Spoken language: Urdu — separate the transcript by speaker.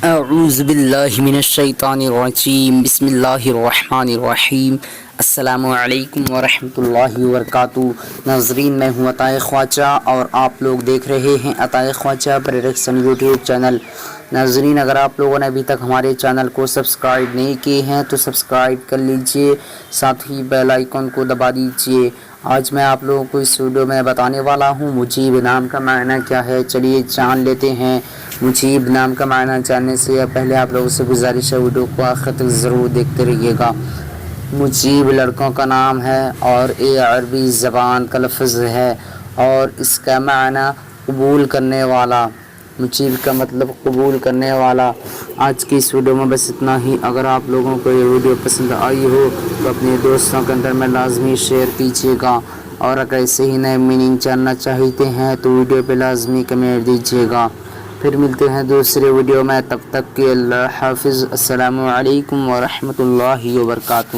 Speaker 1: اعوذ باللہ من الشیطان الرجیم بسم اللہ الرحمن الرحیم السلام علیکم ورحمۃ اللہ وبرکاتہ۔ ناظرین، میں ہوں عطائے خواجہ اور آپ لوگ دیکھ رہے ہیں عطائے خواجہ پریڈکشن یوٹیوب چینل۔ ناظرین، اگر آپ لوگوں نے ابھی تک ہمارے چینل کو سبسکرائب نہیں کیے ہیں تو سبسکرائب کر لیجئے، ساتھ ہی بیل آئیکن کو دبا دیجئے۔ آج میں آپ لوگوں کو اس ویڈیو میں بتانے والا ہوں مجیب نام کا معنی کیا ہے۔ چلیے جان لیتے ہیں۔ مجیب نام کا معنی جاننے سے پہلے آپ لوگوں سے گزارش ہے ویڈیو کو آخر تک ضرور دیکھتے رہیے گا۔ مجیب لڑکوں کا نام ہے اور یہ عربی زبان کا لفظ ہے اور اس کا معنی قبول کرنے والا۔ مجیب کا مطلب قبول کرنے والا۔ آج کی اس ویڈیو میں بس اتنا ہی۔ اگر آپ لوگوں کو یہ ویڈیو پسند آئی ہو تو اپنے دوستوں کے اندر میں لازمی شیئر کیجیے گا، اور اگر ایسے ہی نئے میننگ جاننا چاہتے ہیں تو ویڈیو پہ لازمی کمنٹ دیجیے گا۔ پھر ملتے ہیں دوسرے ویڈیو میں، تب تک کے اللہ حافظ۔ السلام علیکم ورحمۃ اللہ وبرکاتہ۔